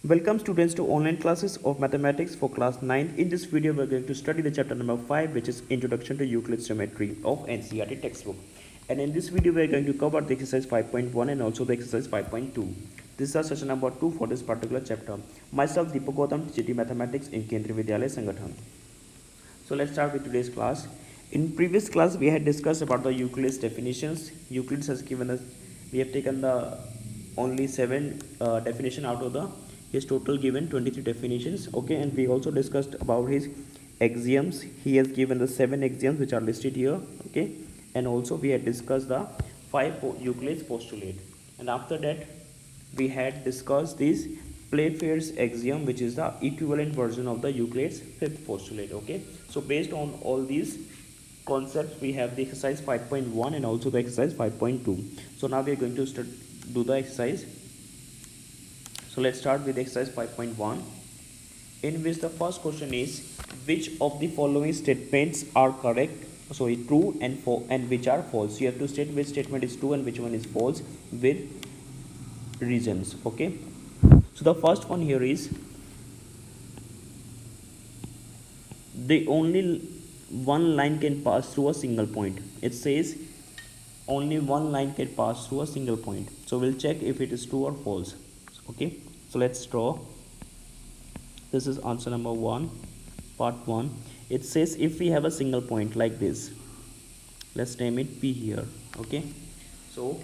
Welcome students to online classes of mathematics for class 9. In this video we are going to study the chapter number 5, which is Introduction to Euclid's Geometry of NCERT textbook. And in this video we are going to cover the exercise 5.1 and also the exercise 5.2. This is our session number 2 for this particular chapter. Myself Deepak Gautam, TGT Mathematics in Kendriya Vidyalaya Sangathan. So let's start with today's class. In previous class we had discussed about the Euclid's definitions. Euclid has given us, we have taken the only 7 definition out of his total given 23 definitions. Okay, and we also discussed about his axioms. He has given the 7 axioms which are listed here. Okay, and also we had discussed the 5 Euclid's postulate, and after that we had discussed this Playfair's axiom, which is the equivalent version of the Euclid's 5th postulate. Okay, so based on all these concepts we have the exercise 5.1 and also the exercise 5.2. so now we are going to do the exercise. So let's start with exercise 5.1, in which the first question is, which of the following statements are correct, true and which are false. You have to state which statement is true and which one is false with reasons. Okay, so the first one here is, the only one line can pass through a single point. It says only one line can pass through a single point. So we'll check if it is true or false. Okay, so let's draw. This is answer number 1, part 1. It says if we have a single point like this, let's name it P here. Okay, so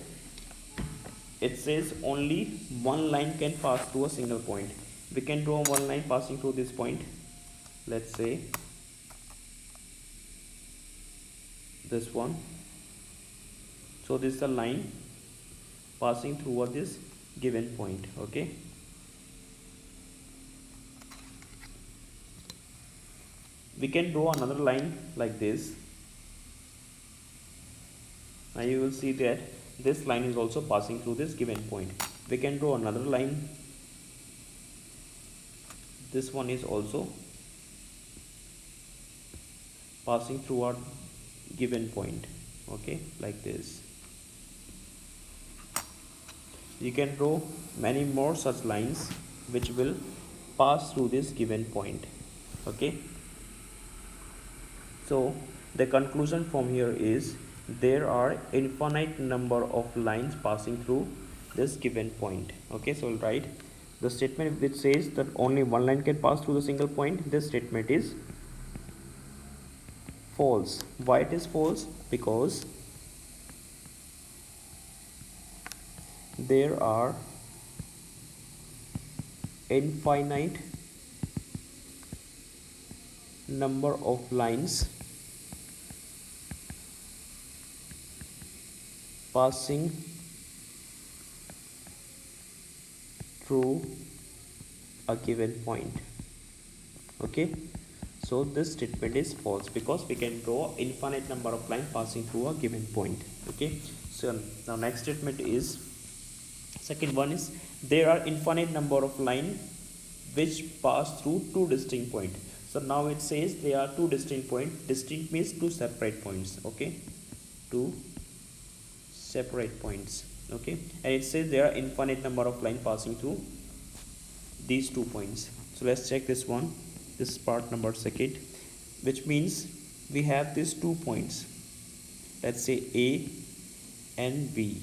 it says only one line can pass through a single point. We can draw one line passing through this point. Let's say this one. So this is the line passing through this given point. Okay, we can draw another line like this. Now you will see that this line is also passing through this given point. We can draw another line. This one is also passing through our given point. Okay, like this. You can draw many more such lines which will pass through this given point. Okay, so the conclusion from here is there are infinite number of lines passing through this given point. Okay, so we'll write the statement which says that only one line can pass through the single point. This statement is false. Why it is false? Because there are infinite number of lines passing through a given point. Okay, so this statement is false because we can draw infinite number of lines passing through a given point. Okay, so now next statement is, second one is, there are infinite number of lines which pass through two distinct points. So now it says there are two distinct points. Distinct means two separate points. Okay, two separate points. Okay, and it says there are infinite number of lines passing through these 2 points. So let's check this one. This is part number 2, which means we have these 2 points. Let's say A and B.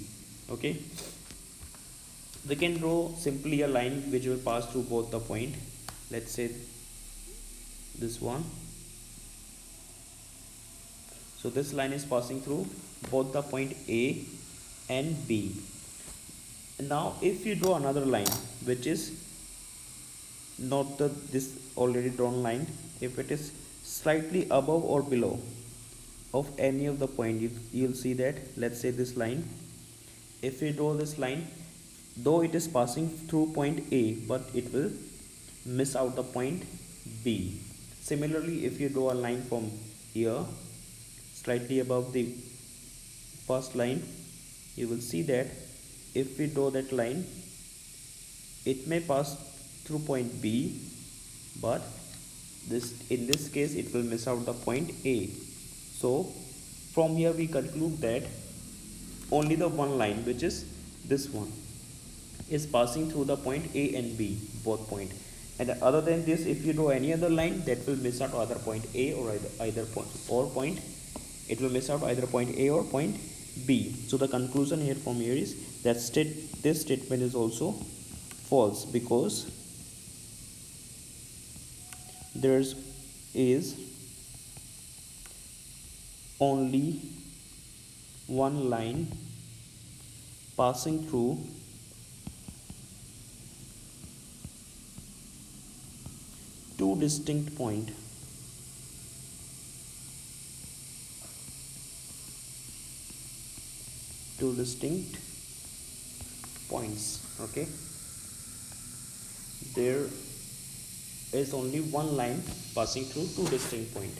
Okay, we can draw simply a line which will pass through both the point. Let's say this one. So this line is passing through both the point A and B. Now if you draw another line which is not this already drawn line, if it is slightly above or below of any of the point, you'll see that, let's say this line, if we draw this line, though it is passing through point A, but it will miss out the point B. Similarly, if you draw a line from here slightly above the first line, you will see that if we draw that line, it may pass through point B, but in this case it will miss out the point A. So from here we conclude that only the one line, which is this one, is passing through the point A and B, both point. And other than this, if you draw any other line, that will miss out either point A or either point or point. It will miss out either point A or point B. So the conclusion here from here is that this statement is also false, because there is only one line passing through two distinct points. Two distinct points. Okay, there is only one line passing through two distinct points.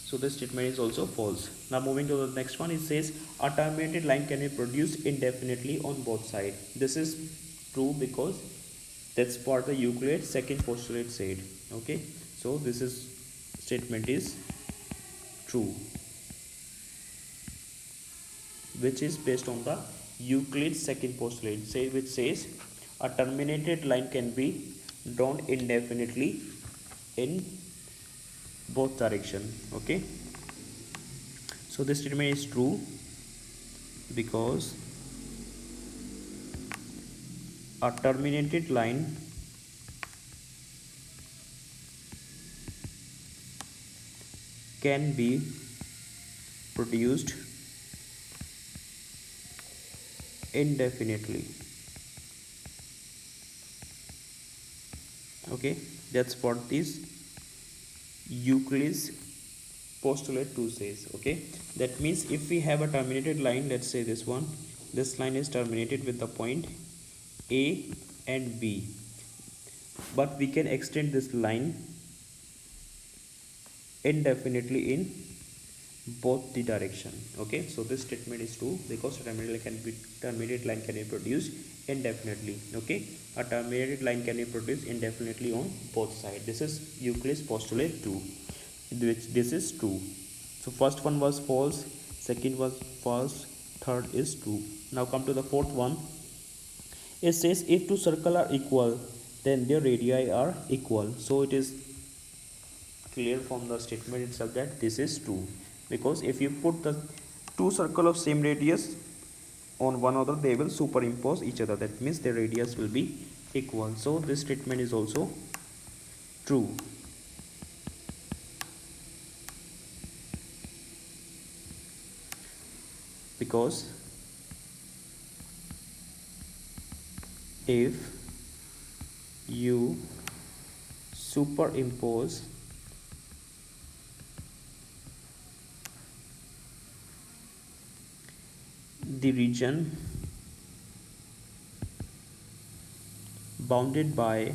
So this statement is also false. Now moving to the next one, it says a terminated line can be produced indefinitely on both sides. This is true, because that's what the Euclid's second postulate said. Okay, so this statement is true, which is based on the Euclid's second postulate, which says a terminated line can be drawn indefinitely in both direction. Okay, so this statement is true because a terminated line can be produced indefinitely. Okay, that's what this Euclid's postulate 2 says. Okay, that means if we have a terminated line, let's say this one, this line is terminated with the point A and B, but we can extend this line indefinitely in both the direction. Okay, so this statement is true because terminated line can be produced indefinitely. Okay, a terminated line can be produced indefinitely on both sides. This is Euclid's postulate 2, which this is true. So first one was false, second was false, third is true. Now come to the fourth one. It says if two circles are equal, then their radii are equal. So it is clear from the statement itself that this is true, because if you put the two circles of same radius on one another, they will superimpose each other. That means their radius will be equal. So this statement is also true. Because if you superimpose the region bounded by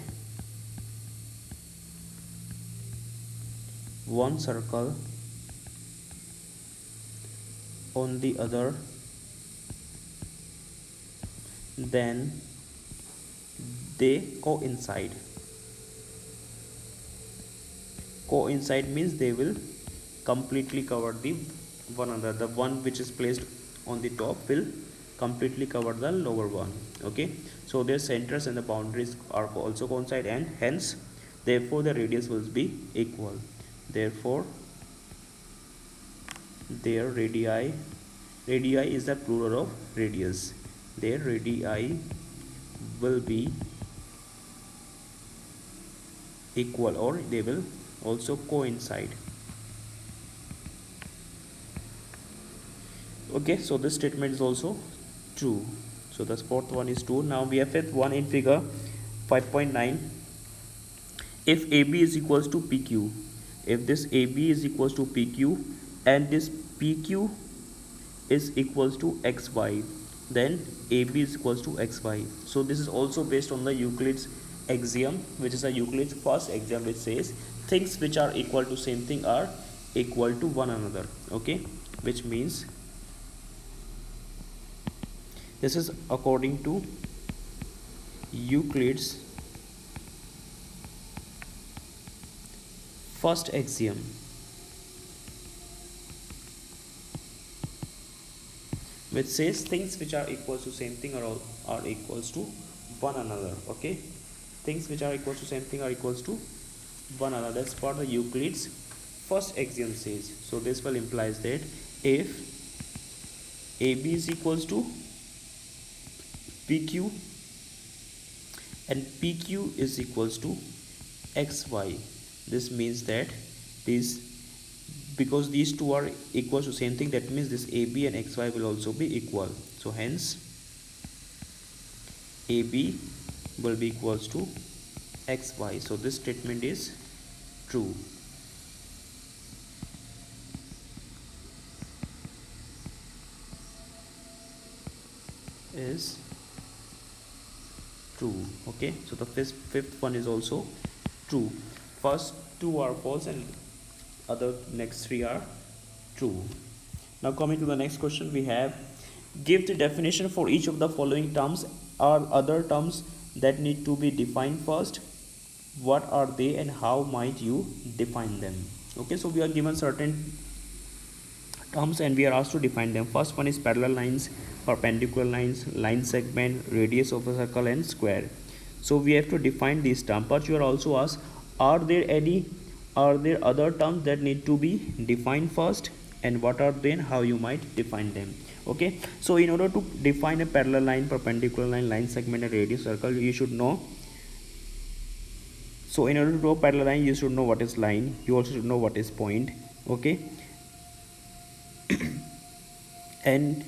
one circle on the other, then they coincide. Coincide means they will completely cover the one another. The one which is placed on the top will completely cover the lower one. Okay, so their centers and the boundaries are also coincide, and hence therefore the radius will be equal. Therefore their radii is the plural of radius. Their radii will be equal, or they will also coincide. Okay, so this statement is also true. So the fourth one is true. Now we have fifth one in figure 5.9. If AB is equals to PQ, if this AB is equals to PQ and this PQ is equals to XY, then AB is equals to XY. So this is also based on the Euclid's axiom, which is a Euclid's first axiom, which says things which are equal to same thing are equal to one another. Okay, which means this is according to Euclid's first axiom. which says things which are equals to same thing are equals to one another. Okay, things which are equals to same thing are equals to one another. That's what the Euclid's first axiom says. So this will implies that if AB is equals to PQ and PQ is equals to XY, this means that these, because these two are equal to same thing, that means this AB and XY will also be equal. So hence AB will be equals to XY. So this statement is true. Is true. Okay, so the fifth one is also true. First two are false and other next three are true. Now coming to the next question, we have give the definition for each of the following terms. Are other terms that need to be defined first? What are they and how might you define them? Okay, so we are given certain terms and we are asked to define them. First one is parallel lines, perpendicular lines, line segment, radius of a circle and square. So we have to define these terms, but you are also asked, are there other terms that need to be defined first, and what are they and how you might define them? Okay, so in order to define a parallel line, perpendicular line, line segment and radius circle, you should know. So in order to draw a parallel line, you should know what is line, you also should know what is point. Okay, and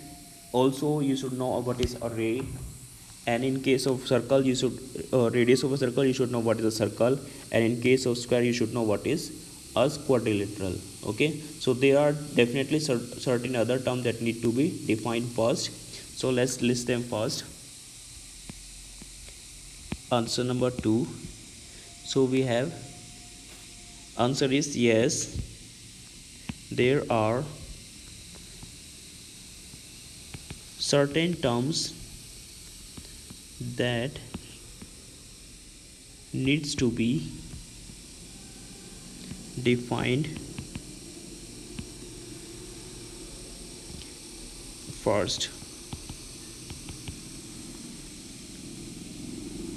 also you should know what is array, and in case of circle you should radius of a circle, you should know what is a circle, and in case of square you should know what is a quadrilateral. Okay, so there are definitely certain other terms that need to be defined first. So let's list them first. Answer number 2. So we have, answer is yes, there are certain terms that needs to be defined first,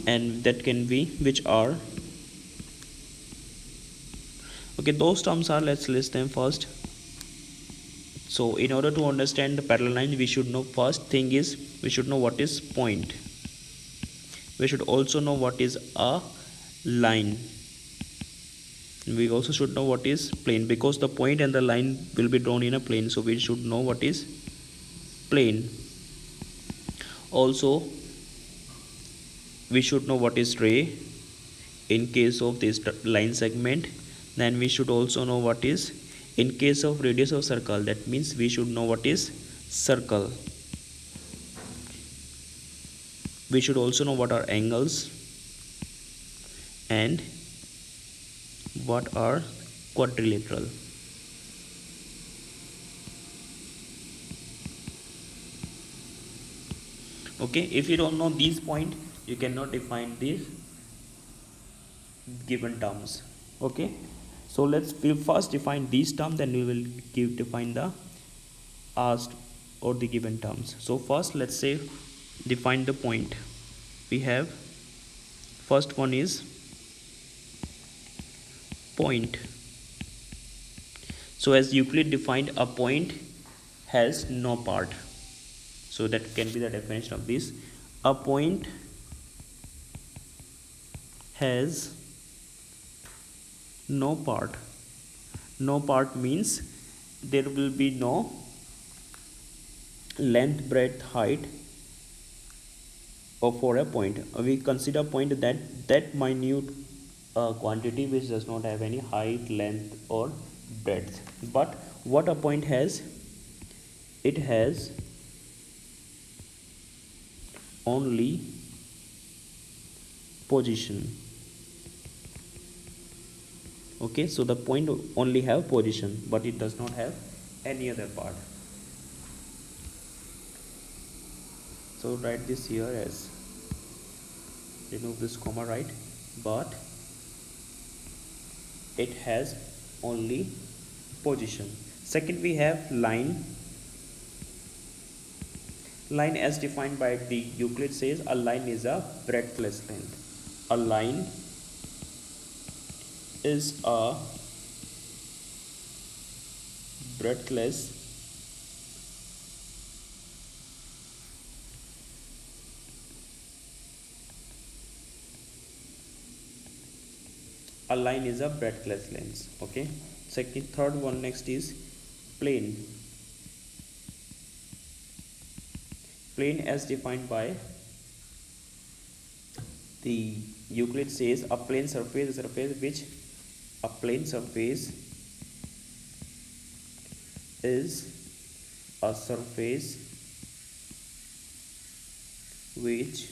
and that can be, which are, okay, those terms are, let's list them first. So in order to understand the parallel line, we should know, first thing is we should know what is point. We should also know what is a line. We also should know what is plane, because the point and the line will be drawn in a plane. So we should know what is plane. Also we should know what is ray in case of this line segment. Then we should also know what is, in case of radius of circle, that means we should know what is circle. We should also know what are angles and what are quadrilateral. Okay, if you don't know these points, you cannot define these given terms. Okay, so we'll first define these terms, then we will define the asked or the given terms. So first let's say define the point. We have, first one is point. So as Euclid defined, a point has no part. So that can be the definition of this. A point has no part. No part means there will be no length, breadth, height for a point. We consider point that minute quantity which does not have any height, length or breadth. But what a point has, it has only position. Okay, so the point only have position, but it does not have any other part. So write this here as, remove this comma, right, but it has only position. Second, we have line. Line as defined by the Euclid says a line is a breadthless length. A line is a breadthless length. Okay. Third one next is plane. Plane as defined by the Euclid says a plane surface is a surface which a plane surface is a surface which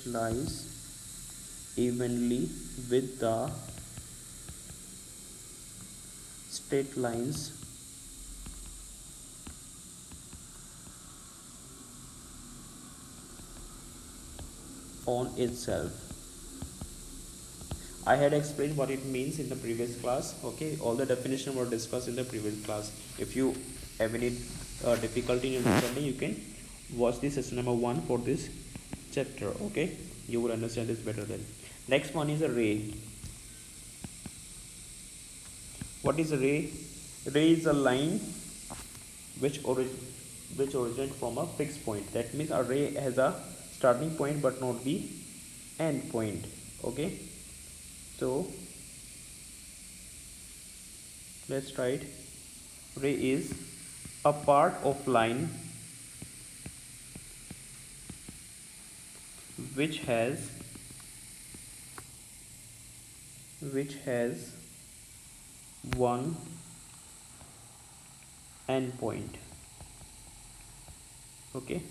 lies evenly with the straight lines on itself. I had explained what it means in the previous class. Okay, all the definition were discussed in the previous class. If you have any difficulty in understanding, you can watch the session number 1 for this chapter. Okay, you will understand this better then. Next one is a ray. What is a ray? Ray is a line which originates from a fixed point. That means a ray has a starting point but not the end point. Okay, so let's write ray is a part of line which has one end point. Okay,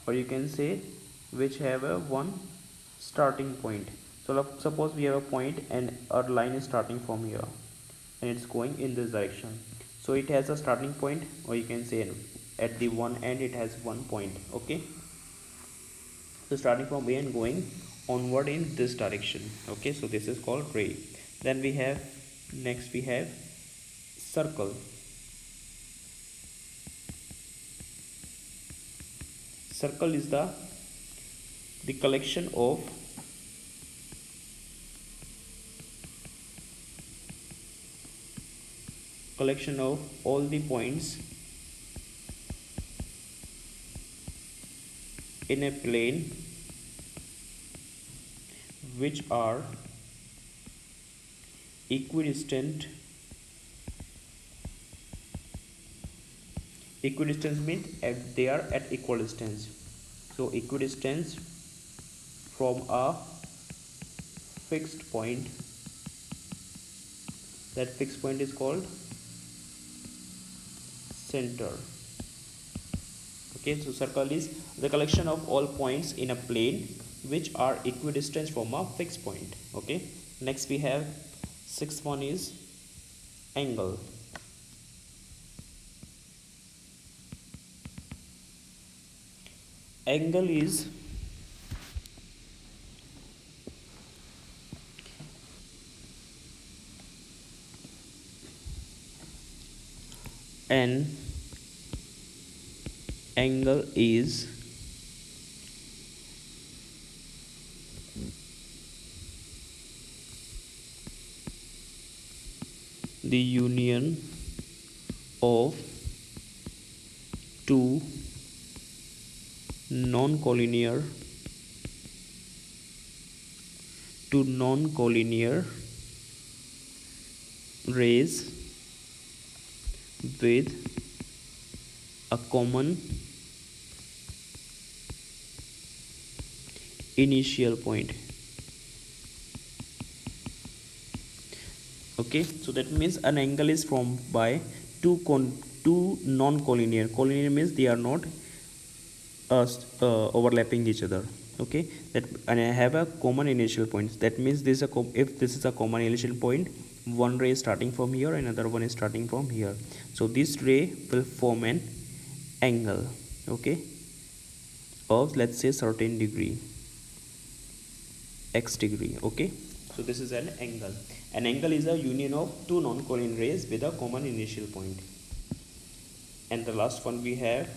or you can say which have a one starting point. So suppose we have a point and our line is starting from here and it's going in this direction. So it has a starting point, or you can say at the one end it has one point. Okay, so starting from A and going onward in this direction. Okay, so this is called ray. Then we have circle. Circle is the collection of all the points in a plane which are equidistant. Equidistance means they are at equal distance. So equidistance from a fixed point. That fixed point is called center. Okay, so circle is the collection of all points in a plane which are equidistant from a fixed point. Okay, next we have sixth one is angle. Angle is the union of two non-collinear rays with a common initial point. Okay, so that means an angle is formed by two non-collinear. Collinear means they are not overlapping each other. Okay, and I have a common initial point. That means if this is a common initial point, one ray is starting from here, another one is starting from here. So this ray will form an angle. Okay, of let's say certain degree, x degree. Okay, So this is an angle. An angle is a union of two non-collinear rays with a common initial point. And the last one we have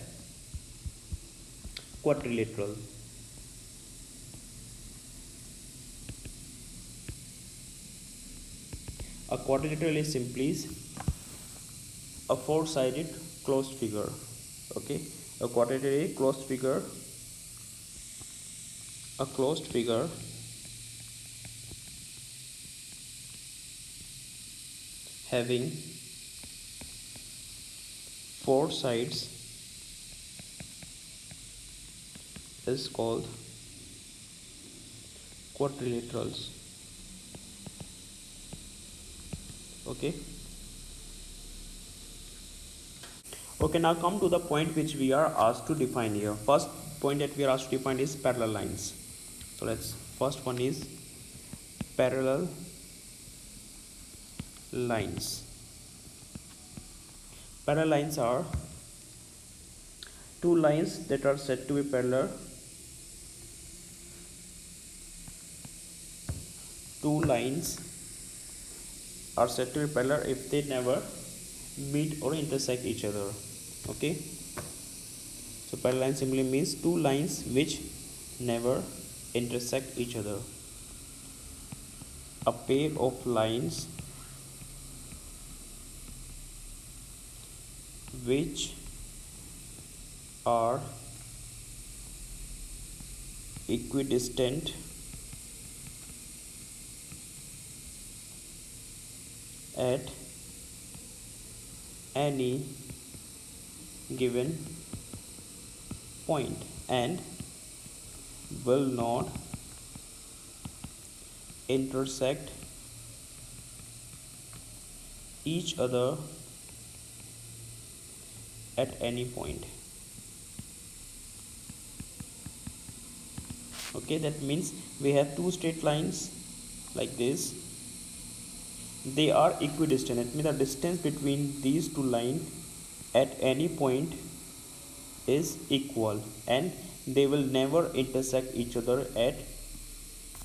quadrilateral. A quadrilateral is simply a four-sided closed figure. Okay, a quadrilateral is a closed figure having four sides is called quadrilaterals. Okay. Okay, now come to the point which we are asked to define here. First point that we are asked to define is parallel lines. So first one is parallel lines. Parallel lines are two lines that are said to be parallel. Two lines are said to be parallel if they never meet or intersect each other. Okay, so parallel line simply means two lines which never intersect each other. A pair of lines which are equidistant at any given point and will not intersect each other at any point. Okay, that means we have two straight lines like this. They are equidistant. It means the distance between these two lines at any point is equal and they will never intersect each other at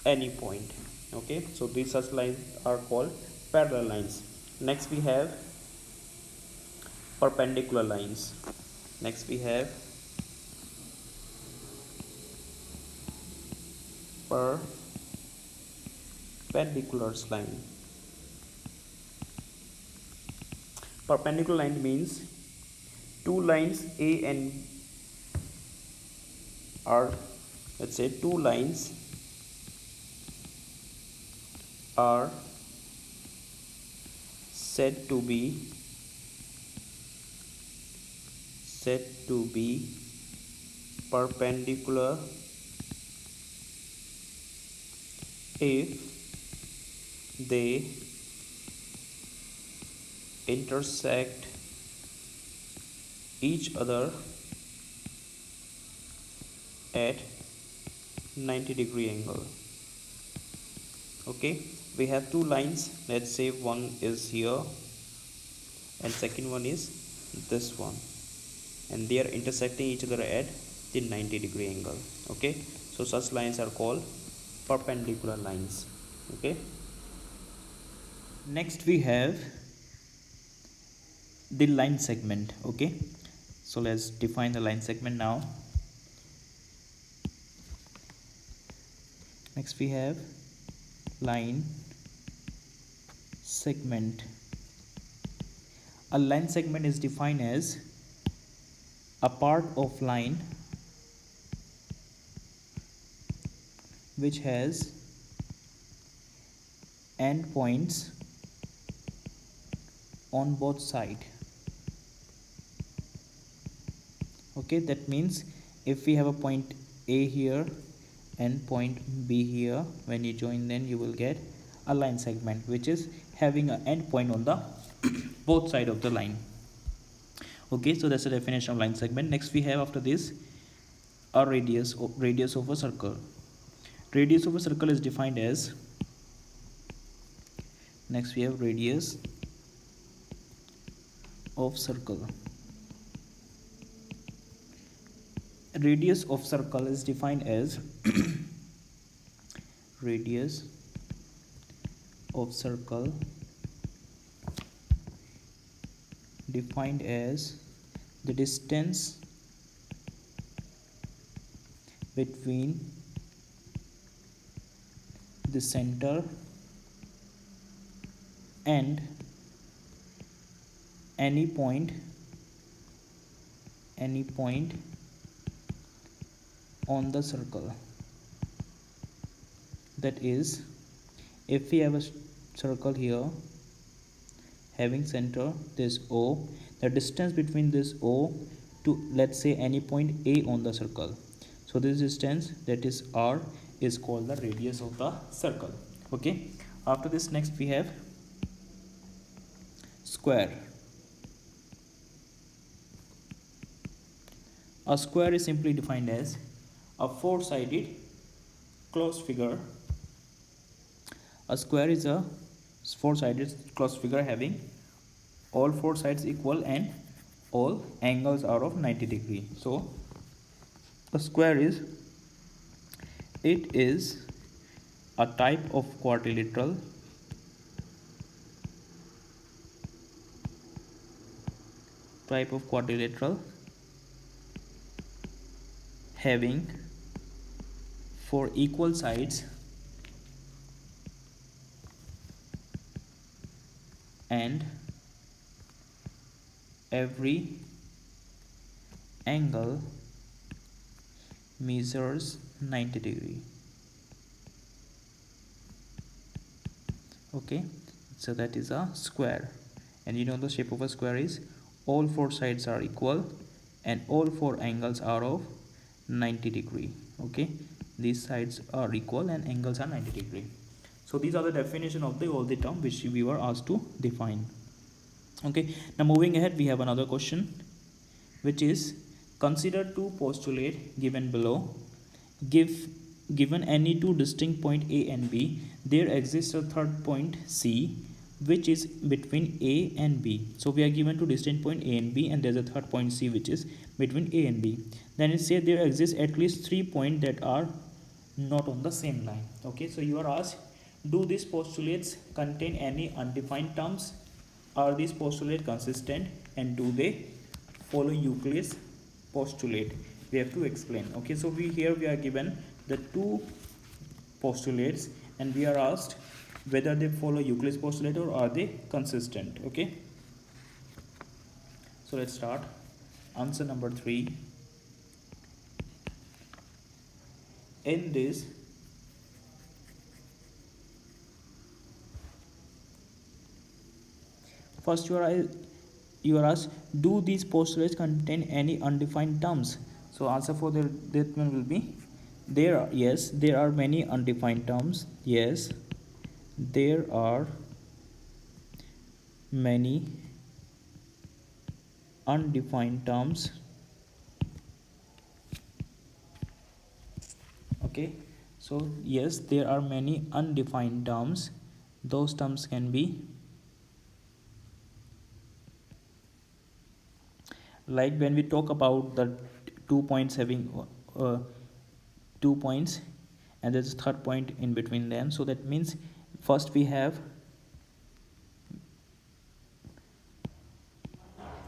any point. Okay, so these such lines are called parallel lines. Next we have perpendicular lines. Next we have perpendicular line. Perpendicular line means two lines A and are, let's say, two lines are said to be perpendicular if they intersect each other at 90-degree angle. Okay, we have two lines. Let's say one is here and second one is this one, and they are intersecting each other at the 90-degree angle. Okay, so such lines are called perpendicular lines. Okay, next we have the line segment. Okay, so let's define the line segment now. Next we have line segment. A line segment is defined as a part of line which has endpoints on both sides. Okay, that means if we have a point A here and point B here, when you join then you will get a line segment which is having an endpoint on the both side of the line. Okay, so that's the definition of line segment. Next we have after this a radius of a circle. Radius of a circle is defined as, next we have radius of circle. Radius of circle is defined as radius of circle defined as the distance between the center and any point on the circle. That is, if we have a circle here having center this O, the distance between this O to, let's say, any point A on the circle, so this distance, that is R, is called the radius of the circle. Okay, after this, next we have square. A square is simply defined as a four-sided closed figure. A square is a four-sided closed figure having all four sides equal and all angles are of 90 degree. So a square is a type of quadrilateral having four equal sides and every angle measures 90 degree. Okay, so that is a square, and you know the shape of a square is all four sides are equal and all four angles are of 90 degree. Okay, these sides are equal and angles are 90 degree. So these are the definition of all the term which we were asked to define. Okay, now moving ahead, we have another question, which is, consider two postulates given below. Given any two distinct point A and B, there exists a third point C which is between A and B. So we are given two distinct point A and B, and there's a third point C which is between A and B. Then it says there exists at least 3 points that are not on the same line. Okay, so you are asked, do these postulates contain any undefined terms? Are these postulates consistent, and do they follow Euclid's postulate? We have to explain. Okay, so we are given the two postulates and we are asked whether they follow Euclid's postulate or are they consistent. Okay, so let's start. Answer number 3. In this, first you are asked, do these postulates contain any undefined terms? So answer for that one will be yes, there are many undefined terms. Yes, there are many undefined terms. Okay, so yes, there are many undefined terms. Those terms can be like when we talk about the 2 points having 2 points and there's a third point in between them. So that means first we have,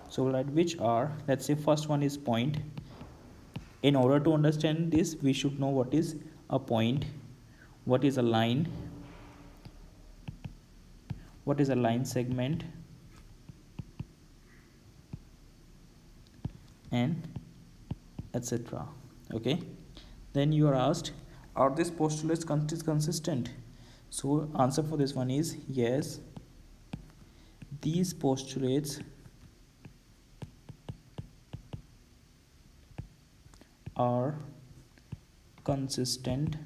so like which are, let's say first one is point. In order to understand this, we should know what is a point, what is a line, what is a line segment, and etc. Okay, then you are asked, are these postulates consistent? So answer for this one is yes, these postulates are consistent.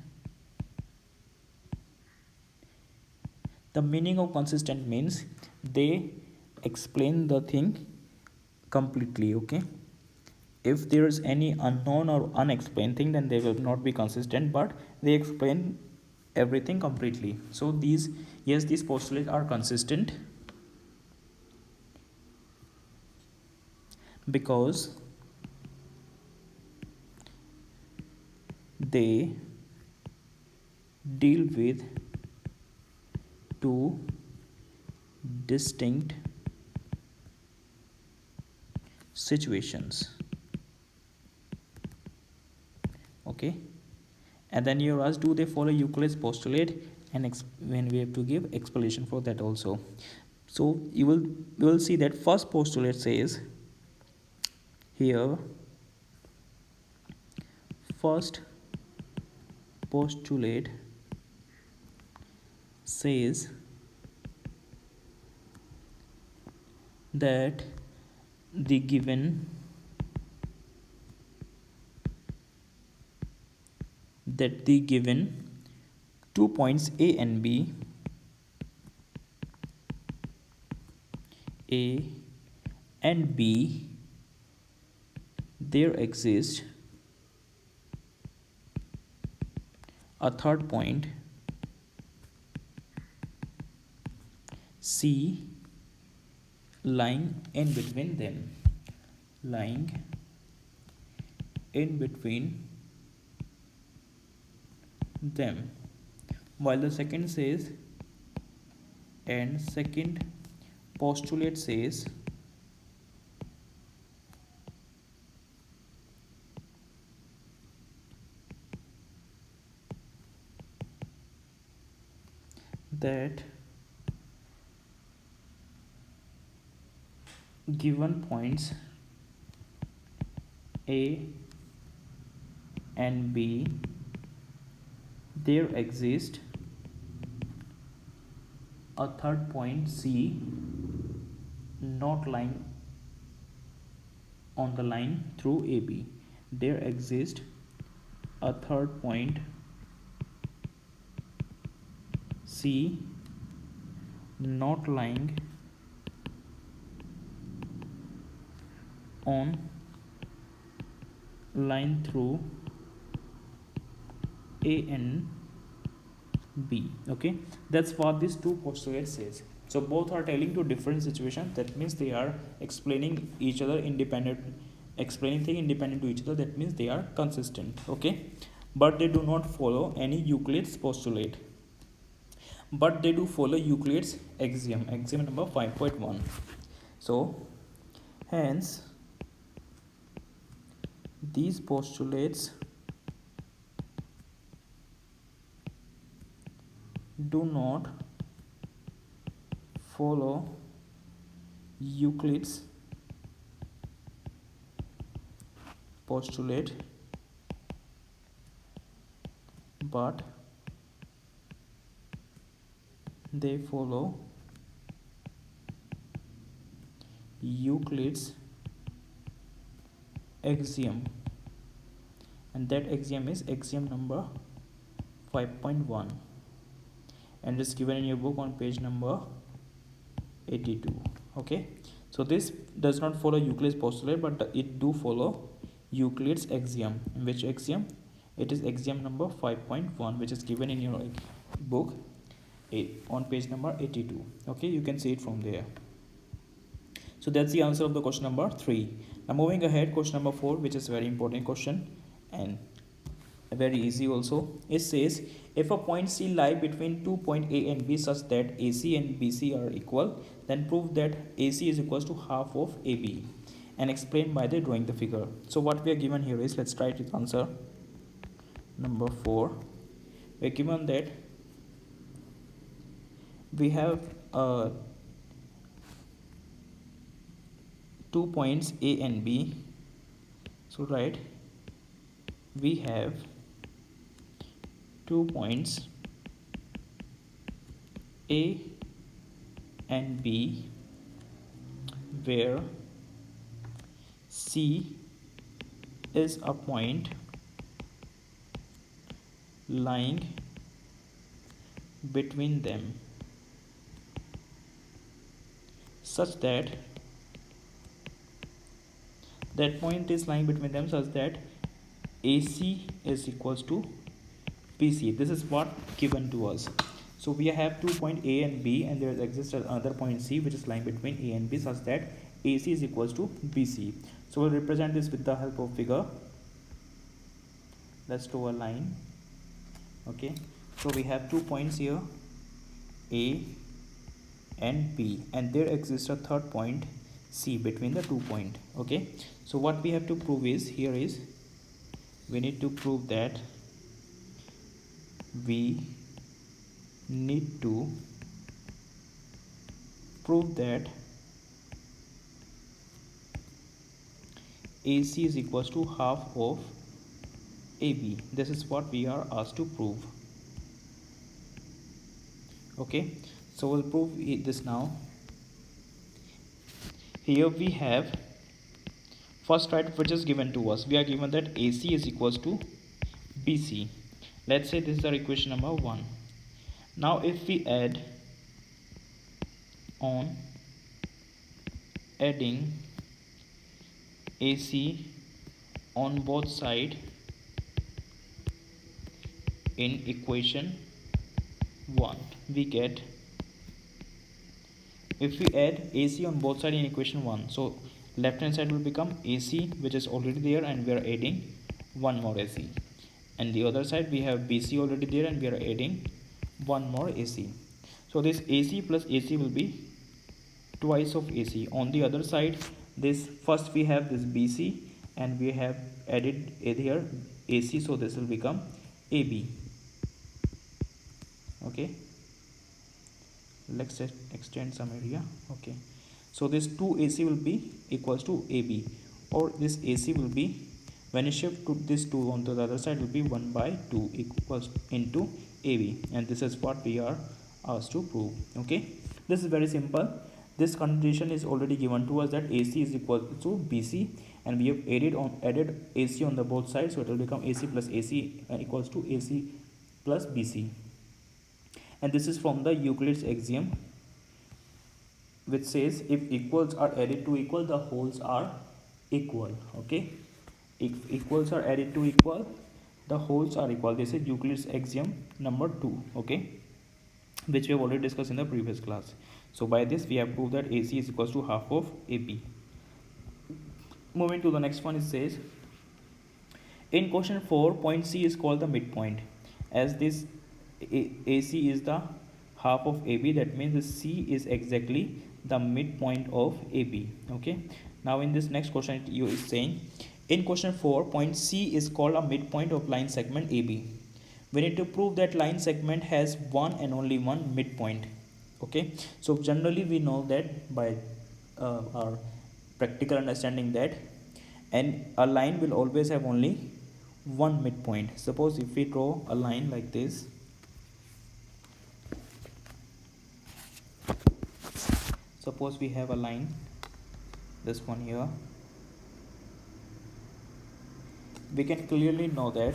The meaning of consistent means they explain the thing completely. Okay, if there is any unknown or unexplained thing, then they will not be consistent, but they explain everything completely. So these postulates are consistent because they deal with two distinct situations. Okay, and then you're asked, do they follow Euclid's postulate? And when we have to give explanation for that also. So you will see that first postulate says here, first postulate says that the given 2 points A and B, A and B, there exists a third point C lying in between them, while the second says, and second postulate says that given points A and B, there exists a third point C not lying on the line through AB. There exists a third point C not lying on line through A and B. Okay, that's what these two postulates says. So both are telling to different situations. That means they are explaining each other independent, explaining thing independent to each other. That means they are consistent. Okay, but they do not follow any Euclid's postulate, but they do follow Euclid's axiom, axiom number 5.1. So hence these postulates do not follow Euclid's postulate, but they follow Euclid's axiom, and that axiom is axiom number 5.1, and it's given in your book on page number 82. Okay, so this does not follow Euclid's postulate, but it do follow Euclid's axiom. Which axiom? It is axiom number 5.1, which is given in your book on page number 82. Okay, you can see it from there. So that's the answer of the question number 3. Now moving ahead, question number 4, which is a very important question and very easy also. It says, if a point C lie between 2 points A and B such that AC and BC are equal, then prove that AC is equals to half of AB and explain by the drawing the figure. So what we are given here is, let's try to answer number 4. We are given that we have 2 points A and B. So right, we have 2 points A and B where C is a point lying between them such that point is lying between them such that AC is equals to BC. This is what given to us. So we have 2 points A and B, and there exists another point C which is lying between A and B such that AC is equals to BC. So we'll represent this with the help of figure. Let's draw a line. Okay, so we have 2 points here, A and B, and there exists a third point C between the 2 points. Okay, so what we have to prove is, here is, we need to prove that we need to prove that AC is equals to half of AB. This is what we are asked to prove. Okay, so we'll prove this now. Here we have first right which is given to us. We are given that AC is equals to BC. Let's say this is our equation number 1. Now if we add on adding AC on both sides in equation 1, we get, if we add AC on both sides in equation 1, so left hand side will become AC which is already there and we are adding one more AC, and the other side we have BC already there and we are adding one more AC. So this AC plus AC will be twice of AC. On the other side, this first we have this BC and we have added here AC, so this will become AB. Okay, let's extend some area. Okay, so this 2 AC will be equals to AB, or this AC will be, when you shift to this 2 onto the other side, will be 1 by 2 equals into AB, and this is what we are asked to prove. Okay, this is very simple. This condition is already given to us that AC is equal to BC, and we have added AC on the both sides, so it will become AC plus AC equals to AC plus BC. And this is from the Euclid's axiom, which says if equals are added to equal, the wholes are equal. Okay, if equals are added to equal, the wholes are equal. This is Euclid's axiom number 2. Okay, which we have already discussed in the previous class. So by this we have proved that AC is equals to half of AB. Moving to the next one, it says in question 4, point C is called the midpoint. As this AC is the half of AB, that means the C is exactly the midpoint of AB. Okay, now in this next question it is saying, in question 4, point C is called a midpoint of line segment AB. We need to prove that line segment has one and only one midpoint. Okay, so generally we know that by our practical understanding that, and a line will always have only one midpoint. Suppose if we draw a line like this, suppose we have a line, this one here, we can clearly know that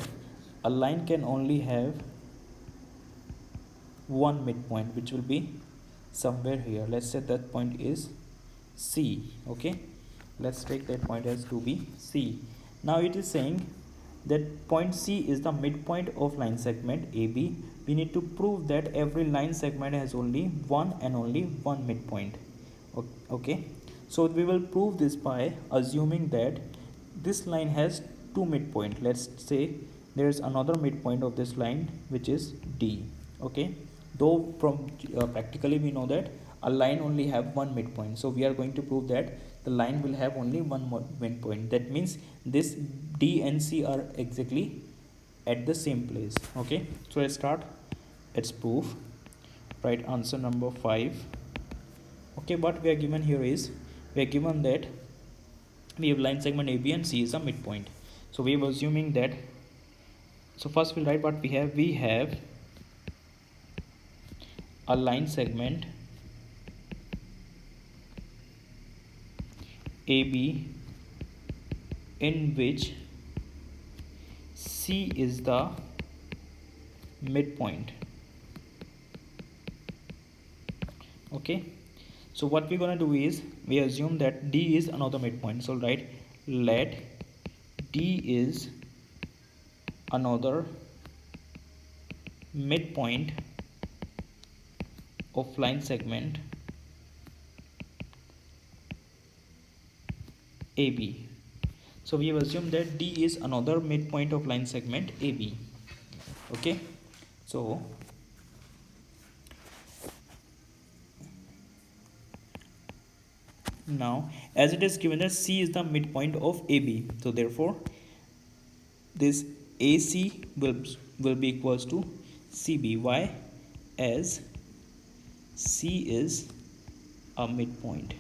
a line can only have one midpoint, which will be somewhere here. Let's say that point is C. Okay, let's take that point as to be C. Now it is saying that point C is the midpoint of line segment AB. We need to prove that every line segment has only one and only one midpoint. Okay, so we will prove this by assuming that this line has two midpoint. Let's say there is another midpoint of this line which is D. Okay, though from practically we know that a line only have one midpoint, so we are going to prove that the line will have only one more midpoint. That means this D and C are exactly at the same place. Okay, so let's start its proof. Write answer number 5. Okay, what we are given here is, we are given that we have line segment AB and C is a midpoint. So we are assuming that, so first we'll write what we have. We have a line segment AB in which C is the midpoint. Okay, so what we're gonna do is, we assume that D is another midpoint. So write let D is another midpoint of line segment AB. So we have assumed that D is another midpoint of line segment AB. Okay, so Now as it is given that C is the midpoint of AB, so therefore this AC will be equals to CB. Why? As C is a midpoint.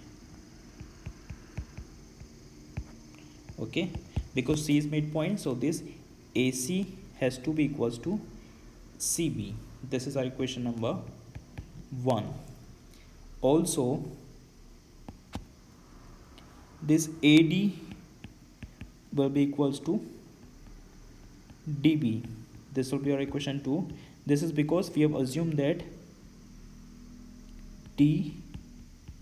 Okay, because C is midpoint, so this AC has to be equals to CB. This is our equation number 1. Also this AD will be equals to DB. This will be our equation 2. This is because we have assumed that D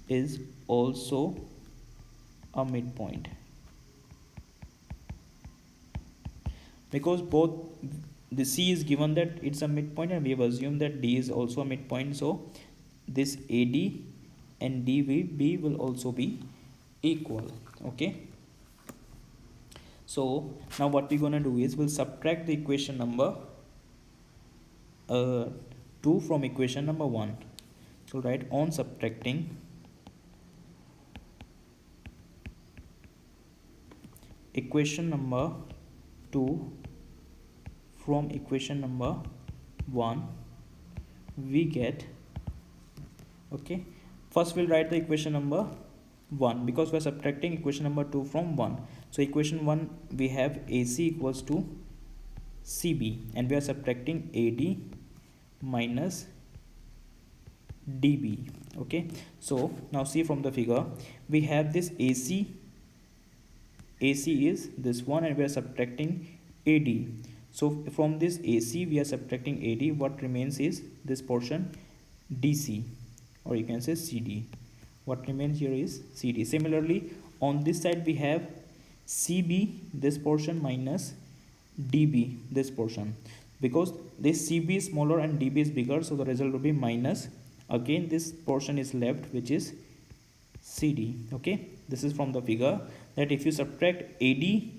is also a midpoint, because both the C is given that it's a midpoint and we have assumed that D is also a midpoint, so this AD and DB will also be equal. Okay, so now what we're gonna do is we'll subtract the equation number 2 from equation number 1. So write on subtracting equation number 2 from equation number 1, we get, okay, first we'll write the equation number 1 because we're subtracting equation number 2 from 1. So equation 1 we have AC equals to CB and we are subtracting AD minus DB. Okay, so now see from the figure we have this AC is this one and we are subtracting AD. So from this AC we are subtracting AD, what remains is this portion DC, or you can say CD. What remains here is CD. Similarly on this side we have CB, this portion, minus DB, this portion. Because this CB is smaller and DB is bigger, so the result will be minus, again this portion is left which is CD. Okay, this is from the figure that if you subtract AD,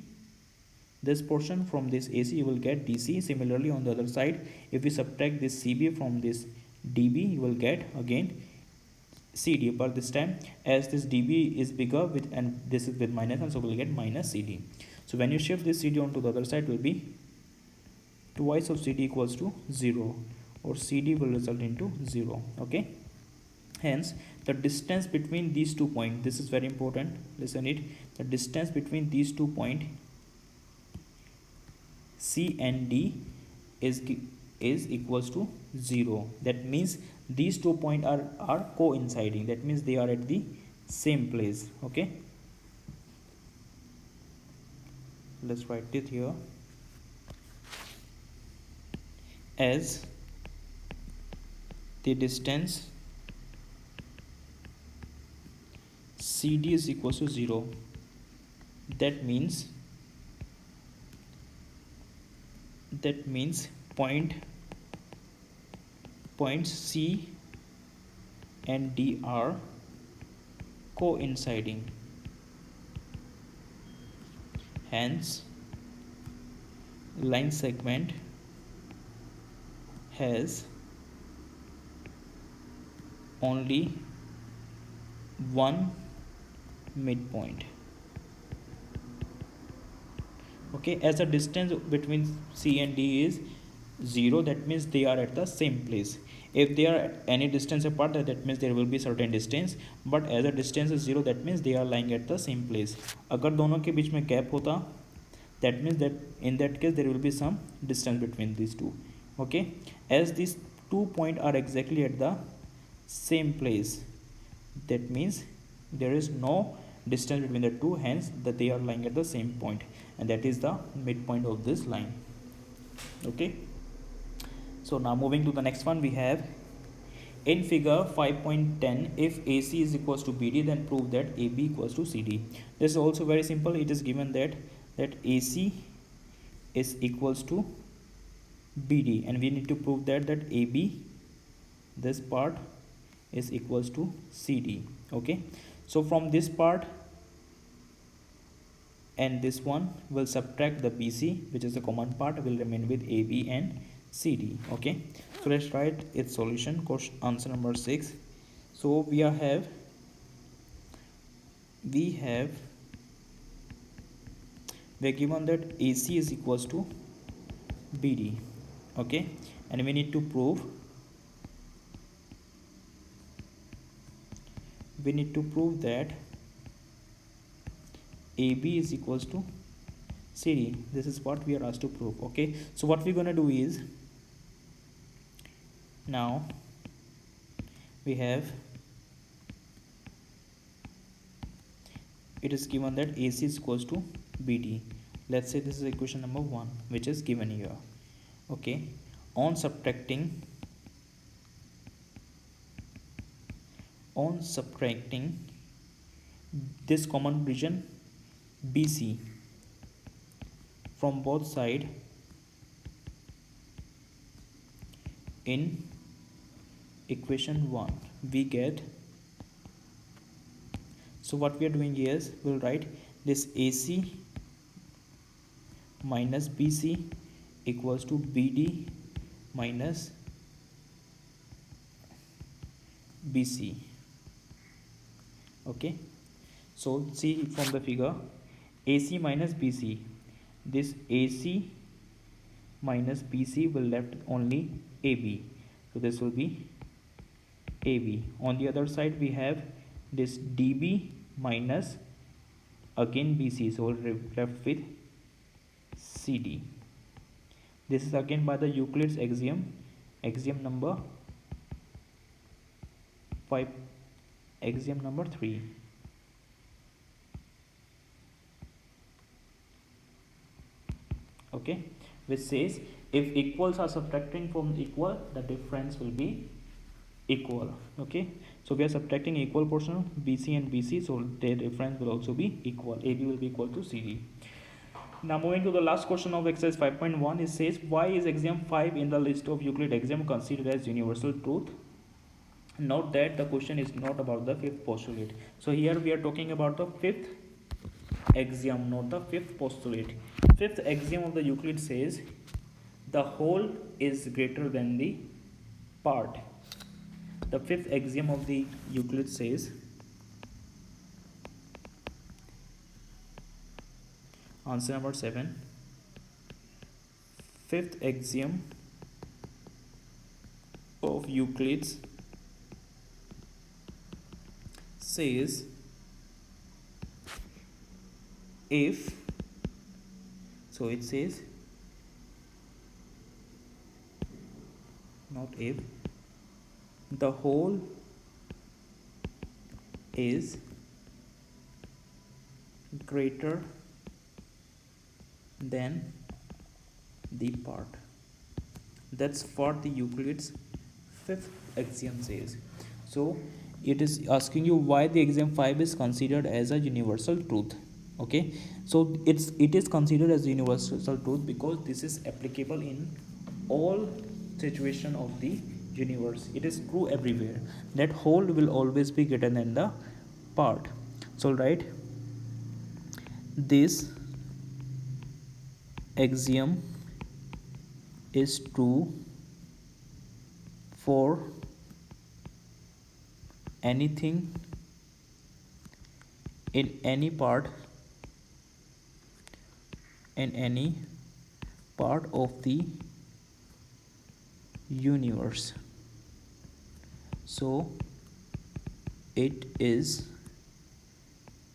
this portion, from this AC, you will get DC. Similarly on the other side, if you subtract this CB from this DB, you will get again CD, but this time as this DB is bigger with and this is with minus, and so we'll get minus CD. So when you shift this CD onto the other side, will be twice of CD equals to 0, or CD will result into 0. Okay, hence the distance between these 2 points, this is very important, listen it, the distance between these 2 points C and D is equals to 0. That means these 2 points are coinciding, that means they are at the same place. Okay, let's write it here as the distance CD is equals to 0. That means points C and D are coinciding, hence line segment has only one midpoint. Okay, as the distance between C and D is 0, that means they are at the same place. If they are at any distance apart, that means there will be certain distance, but as the distance is 0, that means they are lying at the same place. अगर दोनों के बीच में gap होता, that means that in that case there will be some distance between these two. Okay, as these 2 points are exactly at the same place, that means there is no distance between the two, hence that they are lying at the same point, and that is the midpoint of this line. Okay, so now moving to the next one, we have in figure 5.10, if AC is equals to BD, then prove that AB equals to CD. This is also very simple. It is given that AC is equals to BD, and we need to prove that AB, this part, is equals to CD. Okay, so from this part and this one will subtract the BC, which is the common part, will remain with AB and CD. Okay, so let's write its solution. Question answer number 6. So we have we're given that AC is equals to BD, okay, and we need to prove that AB is equals to CD. This is what we are asked to prove. Okay, so what we're gonna do is, now we have, it is given that AC is equals to BD. Let's say this is equation number 1, which is given here. Okay, on subtracting this common region BC from both sides in equation 1, we get, so what we are doing is, we'll write this AC minus BC equals to BD minus BC. Okay, so see from the figure, AC minus BC, this AC minus BC will left only AB, so this will be AB. On the other side we have this DB minus again BC, so we'll left with CD. This is again by the Euclid's axiom number 5, axiom number 3. Okay, which says if equals are subtracting from equal, the difference will be equal. Okay, so we are subtracting equal portion BC and BC, so their difference will also be equal. AB will be equal to CD. Now moving to the last question of exercise 5.1, it says why is axiom 5 in the list of Euclid axiom considered as universal truth? Note that the question is not about the fifth postulate. So here we are talking about the fifth axiom, not the fifth postulate. Fifth axiom of the Euclid says the whole is greater than the part. The fifth axiom of the Euclid says, answer number 7, fifth axiom of Euclid's says if, so it says not if, the whole is greater than the part. That's what the Euclid's fifth axiom says. So it is asking you why the axiom 5 is considered as a universal truth. Okay, so it is considered as a universal truth because this is applicable in all situation of the universe. It is true everywhere that whole will always be greater than the part. So right, this axiom is true for anything in any part of the universe. So it is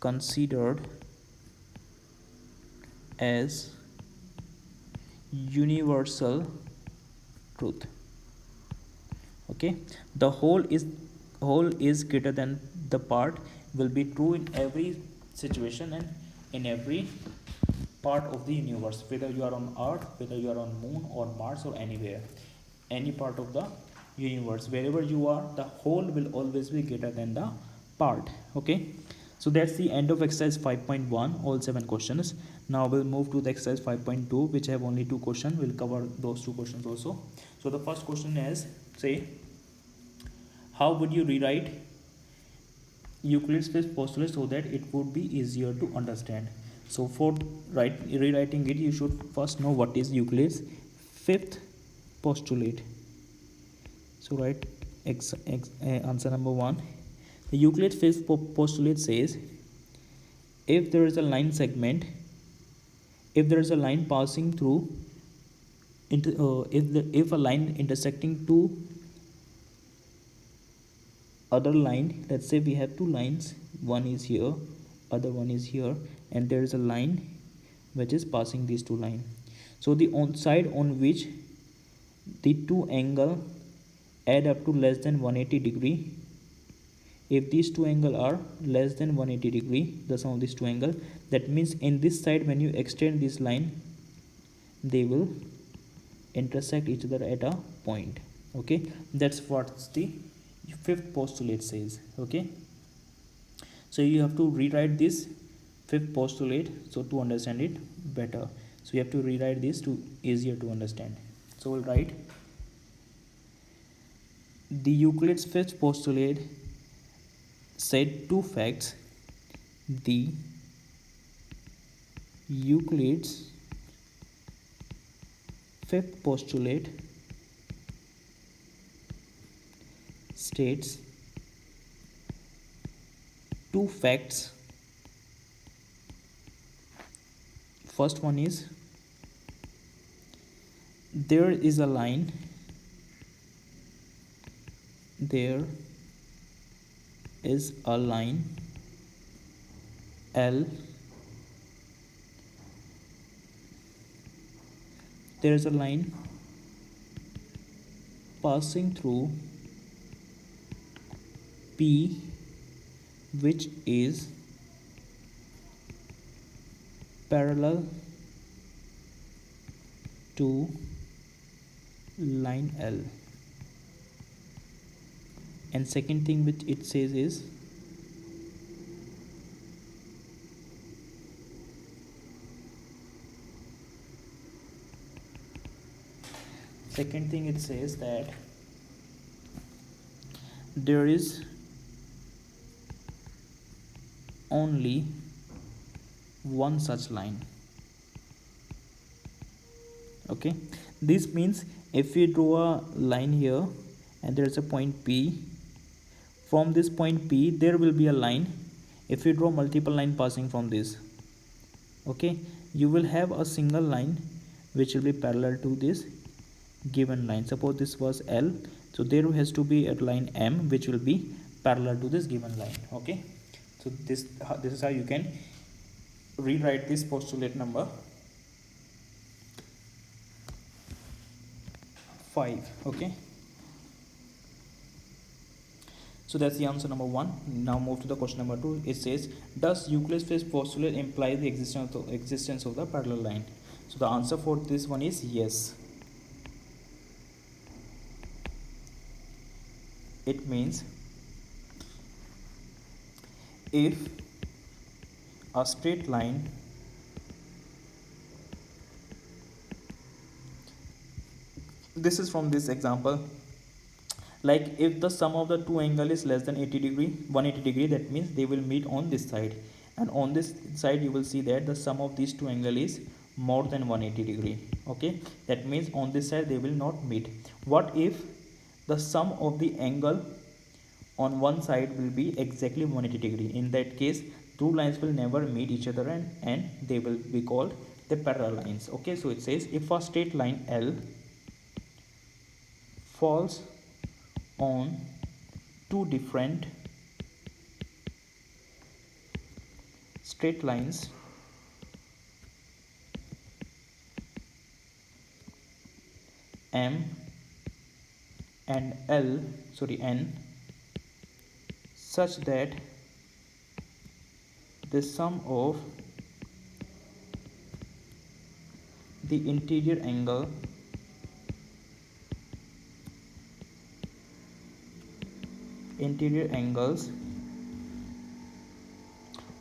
considered as universal truth. Okay, the whole is greater than the part will be true in every situation and in every part of the universe, whether you are on Earth, whether you are on Moon or Mars or anywhere, any part of the universe, wherever you are, the whole will always be greater than the part. Okay, so that's the end of exercise 5.1, all 7 questions. Now we'll move to the exercise 5.2, which have only 2 questions. We'll cover those 2 questions also. So the first question is, say, how would you rewrite Euclid's fifth postulate so that it would be easier to understand? So for rewriting it, you should first know what is Euclid's fifth postulate. So write answer number 1. The Euclid's fifth postulate says if there is a line segment, if there is a line passing through if a line intersecting two other line, let's say we have two lines, one is here, other one is here, and there is a line which is passing these two lines. So the side on which the two angle add up to less than 180 degree, if these two angle are less than 180 degree, the sum of these two angle, that means in this side when you extend this line, they will intersect each other at a point. Okay, that's what the fifth postulate says. Okay, so you have to rewrite this fifth postulate so to understand it better. So you have to rewrite this to easier to understand. So we'll write the Euclid's fifth postulate said two facts. The Euclid's fifth postulate states two facts. First one is there is a line, there is a line L, there is a line passing through P which is parallel to line L. And second thing which it says is that there is only one such line. Okay, this means if we draw a line here and there is a point P, from this point P there will be a line. If you draw multiple line passing from this, okay, you will have a single line which will be parallel to this given line. Suppose this was L, so there has to be a line M which will be parallel to this given line. Okay, so this is how you can rewrite this postulate number 5. Okay, so that's the answer number 1. Now move to the question number 2. It says, does Euclid's fifth postulate imply the existence of the parallel line? So the answer for this one is yes. It means if a straight line this is from this example, like if the sum of the two angle is less than 180 degree, that means they will meet on this side, and on this side you will see that the sum of these two angle is more than 180 degree. Okay, that means on this side they will not meet. What if the sum of the angle on one side will be exactly 180 degree? In that case, two lines will never meet each other and they will be called the parallel lines. Okay, so it says if a straight line L falls on two different straight lines M and N, such that the sum of the interior angles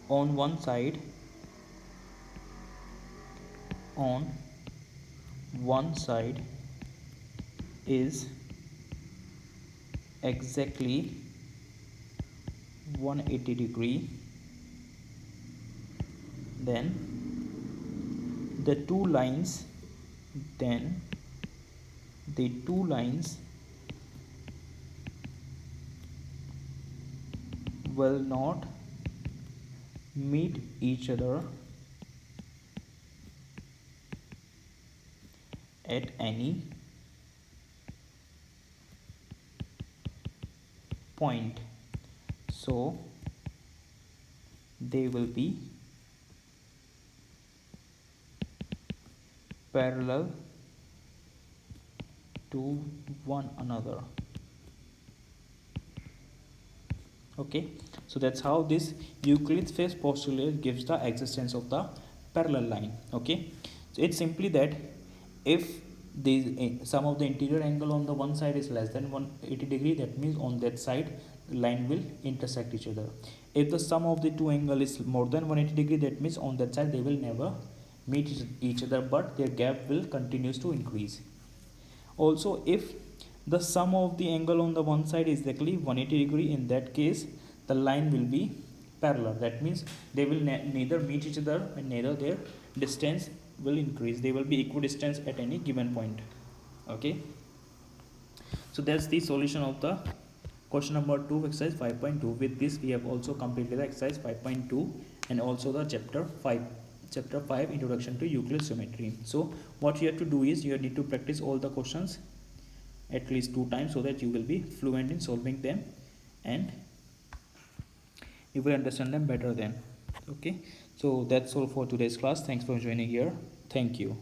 on one side is exactly 180 degree, then the two lines will not meet each other at any point, so they will be parallel to one another. Okay, so that's how this Euclid's first postulate gives the existence of the parallel line. Okay, so it's simply that if the sum of the interior angle on the one side is less than 180 degree, that means on that side the line will intersect each other. If the sum of the two angle is more than 180 degree, that means on that side they will never meet each other, but their gap will continues to increase. Also, if the sum of the angle on the one side is exactly 180 degree, in that case the line will be parallel. That means they will neither meet each other and neither their distance will increase. They will be equidistant at any given point. Okay, so that's the solution of the question number 2 exercise 5.2. With this we have also completed the exercise 5.2 and also the chapter 5 introduction to Euclid's geometry. So what you have to do is you need to practice all the questions at least 2 times so that you will be fluent in solving them and you will understand them better then. Okay, so that's all for today's class. Thanks for joining here. Thank you.